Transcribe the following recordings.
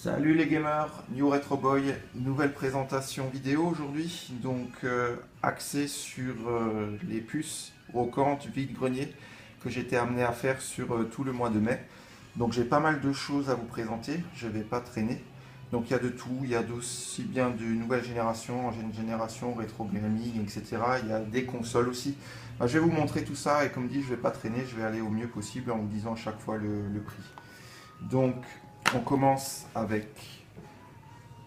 Salut les gamers, New Retro Boy, nouvelle présentation vidéo aujourd'hui, donc axée sur les puces brocantes vide-grenier que j'étais amené à faire sur tout le mois de mai. Donc j'ai pas mal de choses à vous présenter, je vais pas traîner. Donc il y a de tout, il y a aussi bien de nouvelle génération, ancienne génération, rétro gaming, etc. Il y a des consoles aussi. Je vais vous montrer tout ça et comme dit, je vais pas traîner, je vais aller au mieux possible en vous disant à chaque fois le prix. Donc on commence avec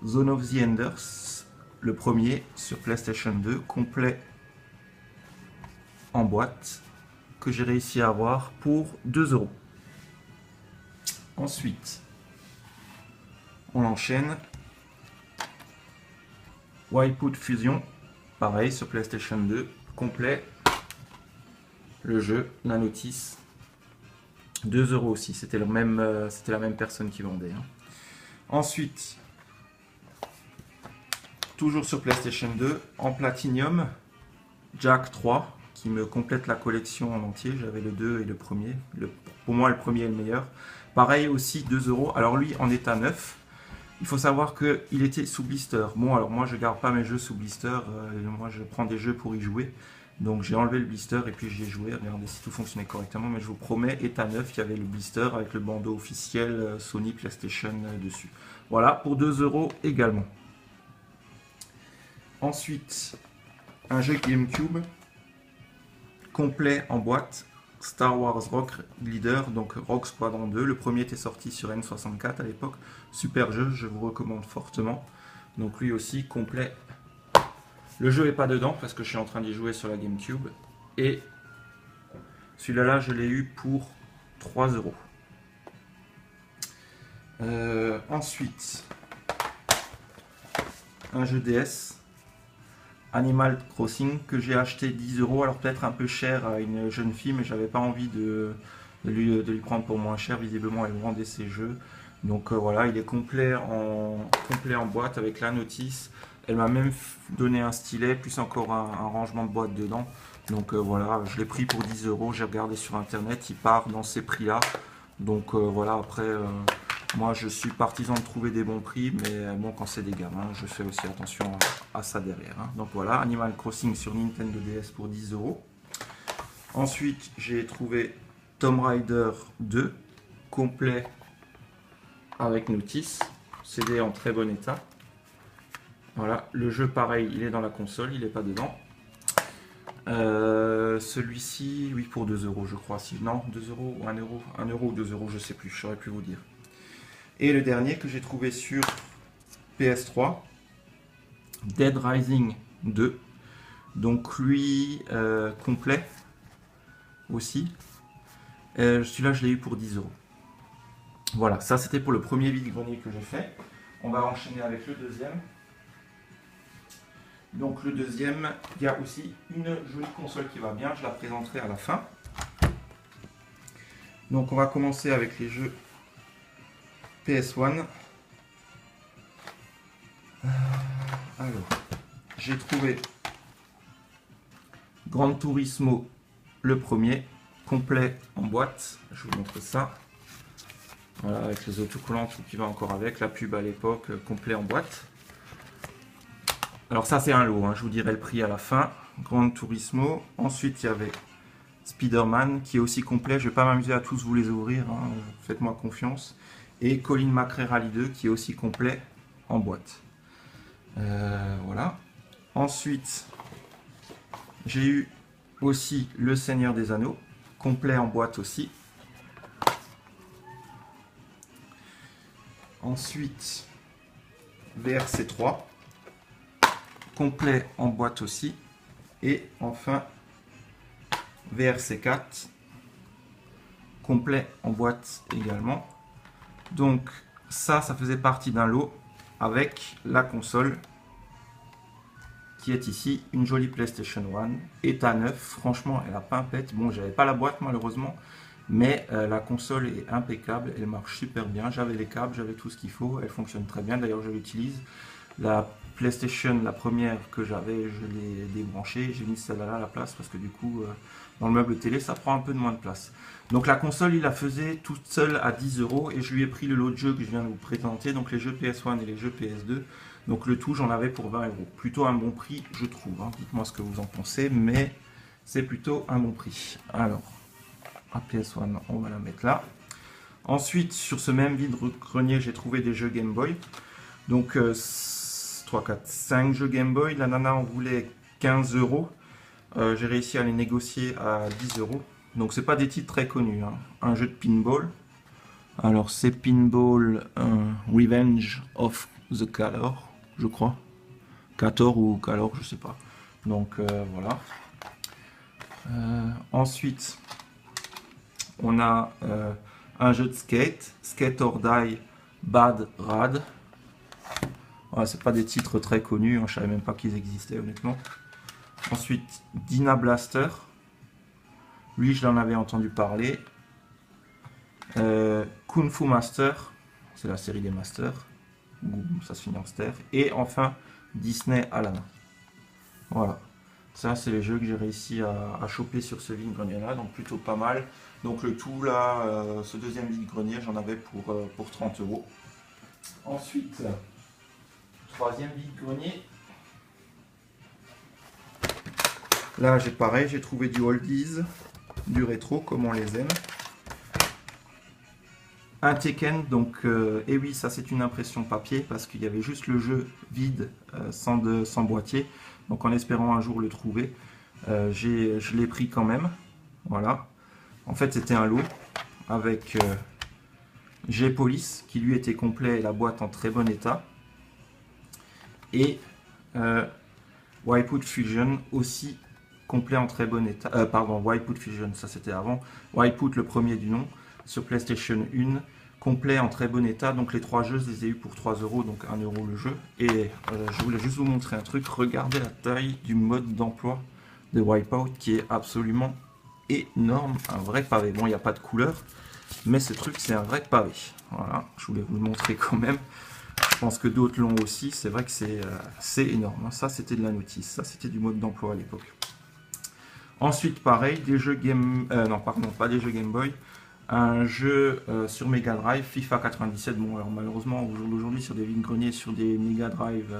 Zone of the Enders, le premier sur PlayStation 2, complet en boîte, que j'ai réussi à avoir pour 2 euros. Ensuite, on enchaîne. Wipeout Fusion, pareil sur PlayStation 2, complet, le jeu, la notice, 2 euros aussi, c'était la même personne qui vendait. Ensuite, toujours sur PlayStation 2, en Platinum, Jak 3, qui me complète la collection en entier. J'avais le 2 et le premier. Pour moi, le premier est le meilleur. Pareil aussi, 2 euros. Alors lui, en état neuf. Il faut savoir qu'il était sous blister. Bon, alors moi, je garde pas mes jeux sous blister. Moi, je prends des jeux pour y jouer. Donc j'ai enlevé le blister et puis j'y ai joué. Regardez si tout fonctionnait correctement. Mais je vous promets, état neuf, il y avait le blister avec le bandeau officiel Sony PlayStation dessus. Voilà, pour 2 euros également. Ensuite, un jeu GameCube complet en boîte, Star Wars Rock Leader, donc Rock Squadron 2. Le premier était sorti sur N64 à l'époque. Super jeu, je vous recommande fortement. Donc lui aussi complet. Le jeu n'est pas dedans parce que je suis en train d'y jouer sur la GameCube. Et celui-là, je l'ai eu pour 3 euros. Ensuite, un jeu DS. Animal Crossing que j'ai acheté 10 euros, alors peut-être un peu cher à une jeune fille, mais j'avais pas envie de lui prendre pour moins cher. Visiblement, elle vendait ses jeux. Donc voilà, il est complet en boîte avec la notice. Elle m'a même donné un stylet, plus encore un rangement de boîte dedans. Donc voilà, je l'ai pris pour 10 euros. J'ai regardé sur internet, il part dans ces prix-là. Donc voilà, après. Moi, je suis partisan de trouver des bons prix, mais bon, quand c'est des gamins, je fais aussi attention à ça derrière. Donc voilà, Animal Crossing sur Nintendo DS pour 10 euros. Ensuite, j'ai trouvé Tomb Raider 2, complet avec notice, CD en très bon état. Voilà, le jeu pareil, il est dans la console, il n'est pas dedans. Celui-ci, oui, pour 2 euros, je crois. Non, 2 euros ou 1 euro, 1 euro ou 2 euros, je sais plus, je saurais plus vous dire. Et le dernier que j'ai trouvé sur PS3, Dead Rising 2. Donc lui, complet aussi. Celui-là, je l'ai eu pour 10 euros. Voilà, ça c'était pour le premier vide-grenier que j'ai fait. On va enchaîner avec le deuxième. Donc le deuxième, il y a aussi une jolie console qui va bien. Je la présenterai à la fin. Donc on va commencer avec les jeux PS1. Alors, j'ai trouvé Gran Turismo le premier, complet en boîte. Je vous montre ça. Voilà, avec les autocollants, tout qui va encore avec. La pub à l'époque, complet en boîte. Alors ça c'est un lot, je vous dirai le prix à la fin. Gran Turismo. Ensuite il y avait Spider-Man qui est aussi complet. Je ne vais pas m'amuser à tous vous les ouvrir, faites-moi confiance. Et Colin McRae Rally 2 qui est aussi complet en boîte. Voilà. Ensuite, j'ai eu aussi Le Seigneur des Anneaux, complet en boîte aussi. Ensuite, VRC 3, complet en boîte aussi. Et enfin, VRC 4, complet en boîte également. Donc ça faisait partie d'un lot avec la console qui est ici, une jolie PlayStation 1, état neuf, franchement elle a pimpette. Bon, j'avais pas la boîte malheureusement, mais la console est impeccable, elle marche super bien. J'avais les câbles, j'avais tout ce qu'il faut, elle fonctionne très bien, d'ailleurs je l'utilise. La PlayStation, la première que j'avais, je l'ai débranchée. J'ai mis celle-là à la place parce que du coup, dans le meuble télé, ça prend un peu de moins de place. Donc la console, il la faisait toute seule à 10 euros et je lui ai pris le lot de jeux que je viens de vous présenter, donc les jeux PS1 et les jeux PS2. Donc le tout, j'en avais pour 20 euros. Plutôt un bon prix, je trouve. Hein. Dites-moi ce que vous en pensez, mais c'est plutôt un bon prix. Alors, la PS1, on va la mettre là. Ensuite, sur ce même vide-grenier, j'ai trouvé des jeux Game Boy. Donc 3, 4, 5 jeux Game Boy. La nana en voulait 15 euros. J'ai réussi à les négocier à 10 euros. Donc c'est pas des titres très connus. Hein. Un jeu de pinball. Alors c'est Pinball Revenge of the Calor, je crois. Cator ou Calor, je sais pas. Donc voilà. Ensuite, on a un jeu de skate, Skate or Die Bad Rad. Voilà, c'est pas des titres très connus, hein, je savais même pas qu'ils existaient honnêtement. Ensuite, Dyna Blaster. Lui, je l'en avais entendu parler. Kung Fu Master, c'est la série des Masters. Ça se finit en ster. Et enfin, Disney Alana. Voilà. Ça, c'est les jeux que j'ai réussi à choper sur ce vide-grenier-là, donc plutôt pas mal. Donc le tout, là, ce deuxième vide-grenier, j'en avais pour 30 euros. Ensuite, troisième vide-grenier. Là, j'ai trouvé du oldies, du rétro, comme on les aime. Un Tekken, donc, et oui, ça c'est une impression papier, parce qu'il y avait juste le jeu vide, sans boîtier. Donc en espérant un jour le trouver, je l'ai pris quand même. Voilà. En fait, c'était un lot avec G-Police, qui lui était complet et la boîte en très bon état. Et Wipeout Fusion, aussi complet en très bon état. Pardon, Wipeout Fusion, ça c'était avant. Wipeout, le premier du nom, sur PlayStation 1, complet en très bon état. Donc les trois jeux, je les ai eu pour 3 euros, donc 1 euro le jeu. Et je voulais juste vous montrer un truc. Regardez la taille du mode d'emploi de Wipeout qui est absolument énorme. Un vrai pavé. Bon, il n'y a pas de couleur, mais ce truc, c'est un vrai pavé. Voilà, je voulais vous le montrer quand même. Je pense que d'autres l'ont aussi. C'est vrai que c'est énorme. Ça, c'était de la notice. Ça, c'était du mode d'emploi à l'époque. Ensuite, pareil, des jeux Game... non, pardon, pas des jeux Game Boy. Un jeu sur Mega Drive, FIFA 97. Bon, alors malheureusement, au jour d'aujourd'hui, sur des vide-greniers, sur des Mega Drive,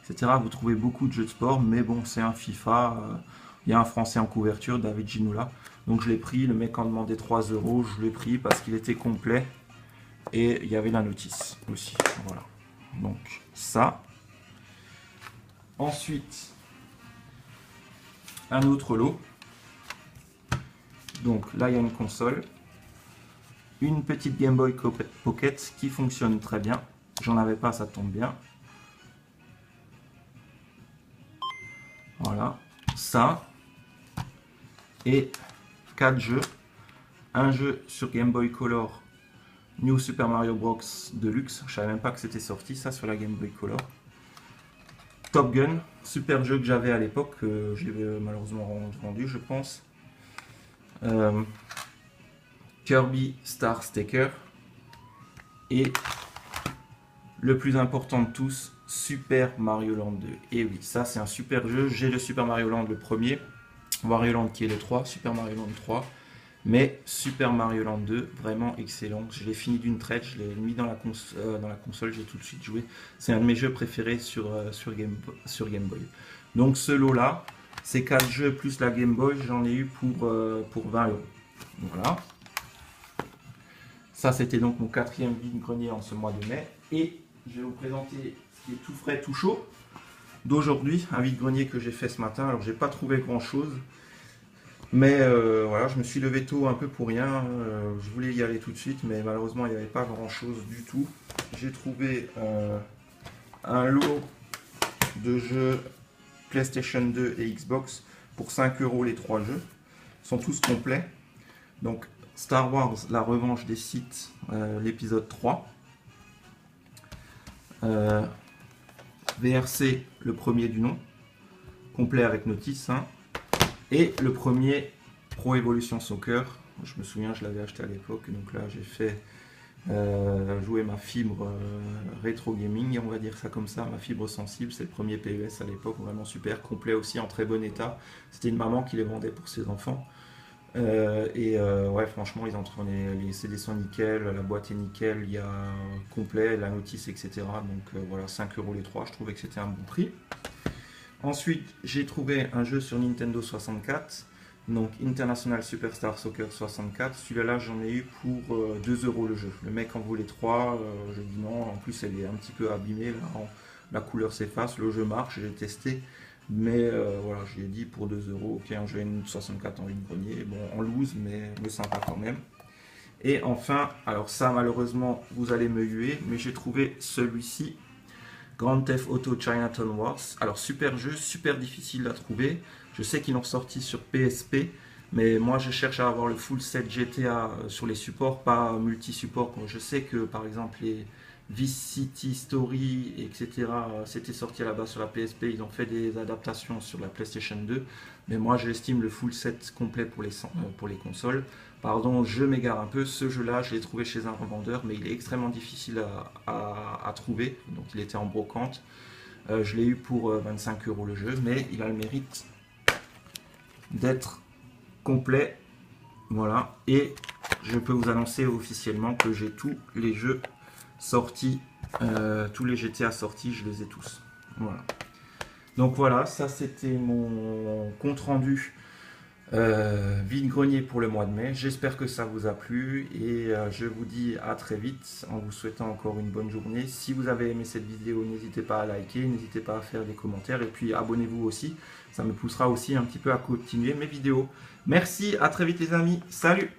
etc., vous trouvez beaucoup de jeux de sport. Mais bon, c'est un FIFA. Il y a un Français en couverture, David Ginoula. Donc je l'ai pris. Le mec en demandait 3 euros. Je l'ai pris parce qu'il était complet. Et il y avait la notice aussi. Voilà. Donc ça. Ensuite, un autre lot. Donc là, il y a une console. Une petite Game Boy Pocket qui fonctionne très bien. J'en avais pas, ça tombe bien. Voilà. Ça. Et 4 jeux. Un jeu sur Game Boy Color. New Super Mario Bros. Deluxe. Je savais même pas que c'était sorti, ça, sur la Game Boy Color. Top Gun. Super jeu que j'avais à l'époque. Je l'ai malheureusement vendu, je pense. Kirby Star Stacker et le plus important de tous, Super Mario Land 2. Et oui, ça c'est un super jeu. J'ai le Super Mario Land le premier, Mario Land qui est le 3, Super Mario Land 3, mais Super Mario Land 2, vraiment excellent. Je l'ai fini d'une traite, je l'ai mis dans la console, j'ai tout de suite joué. C'est un de mes jeux préférés sur Game Boy. Donc ce lot là, ces 4 jeux plus la Game Boy, j'en ai eu pour 20 euros. Voilà. Ça, c'était donc mon quatrième vide-grenier en ce mois de mai. Et je vais vous présenter ce qui est tout frais, tout chaud d'aujourd'hui. Un vide-grenier que j'ai fait ce matin. Alors, j'ai pas trouvé grand-chose. Mais voilà, je me suis levé tôt un peu pour rien. Je voulais y aller tout de suite, mais malheureusement, il n'y avait pas grand-chose du tout. J'ai trouvé un lot de jeux PlayStation 2 et Xbox pour 5 euros les 3 jeux. Ils sont tous complets. Donc, Star Wars, la revanche des Sith, l'épisode 3. VRC, le premier du nom, complet avec notice. Hein. Et le premier Pro Evolution Soccer. Je me souviens, je l'avais acheté à l'époque. Donc là, j'ai fait jouer ma fibre rétro gaming, on va dire ça comme ça, ma fibre sensible. C'est le premier PES à l'époque, vraiment super, complet aussi, en très bon état. C'était une maman qui les vendait pour ses enfants. Ouais, franchement, ils ont tourné, les CD sont nickel, la boîte est nickel, il y a complet, la notice, etc. Donc voilà, 5 euros les trois, je trouvais que c'était un bon prix. Ensuite, j'ai trouvé un jeu sur Nintendo 64, donc International Superstar Soccer 64. Celui-là, j'en ai eu pour 2 euros le jeu. Le mec en voulait 3, je dis non. En plus, elle est un petit peu abîmée, là, la couleur s'efface, le jeu marche, j'ai testé. Mais voilà, je lui ai dit pour 2 euros, ok, un jeu N64 en vide-grenier, bon, en loose, mais sympa quand même. Et enfin, alors ça, malheureusement, vous allez me huer, mais j'ai trouvé celui-ci. Grand Theft Auto Chinatown Wars. Alors super jeu, super difficile à trouver. Je sais qu'ils l'ont sorti sur PSP, mais moi je cherche à avoir le full set GTA sur les supports, pas multi-support. Je sais que par exemple les Vice City Story, etc., c'était sorti à la base sur la PSP. Ils ont fait des adaptations sur la PlayStation 2, mais moi j'estime le full set complet pour les consoles. Pardon, je m'égare un peu. Ce jeu-là, je l'ai trouvé chez un revendeur, mais il est extrêmement difficile à trouver. Donc, il était en brocante. Je l'ai eu pour 25 euros le jeu, mais il a le mérite d'être complet. Voilà. Et je peux vous annoncer officiellement que j'ai tous les jeux sortis, tous les GTA sortis, je les ai tous. Voilà. Donc voilà, ça c'était mon compte rendu vide-grenier pour le mois de mai. J'espère que ça vous a plu et je vous dis à très vite en vous souhaitant encore une bonne journée. Si vous avez aimé cette vidéo, n'hésitez pas à liker, n'hésitez pas à faire des commentaires et puis abonnez-vous aussi. Ça me poussera aussi un petit peu à continuer mes vidéos. Merci, à très vite les amis. Salut!